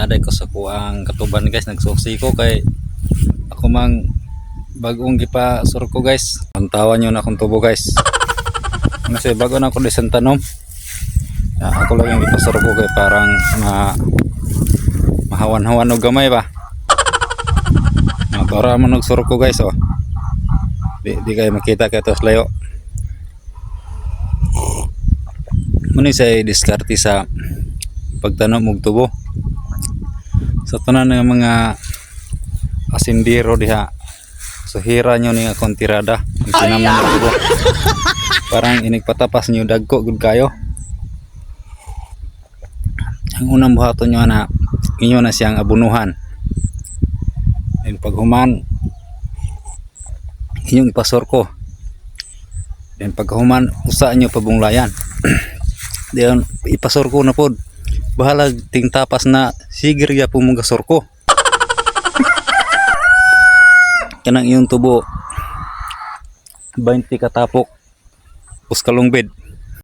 naaday ko sa kuang katuban guys, nagsuksi ko kay ako mang bagong gipa surko guys. Pantawan nyo na akong tubo guys. Kasi bago na ako desan tanom. Ako lang yung ipasurko kay parang mahawan-hawan o gamay ba. Para mo nagsurko guys oh. Di kayo makita kay tos layo. Muna say diskarte sa pagtanom og tubo. Sa tanan ng mga asindiro diha, so hira nyo ni akong tirada ang sinamon ng tubo. Parang inigpatapas nyo dagko gud kayo. Ang unang buhaton nyo na inyo na siyang abunuhan. And pag human inyong ipasurko. And pag human usa nyo pabunglayan. Diyan ipasurko na pod. Bahala ting tapas na sigir ya po mong gasurko. Kanang iyong tubo 20 katapok uskalong bed.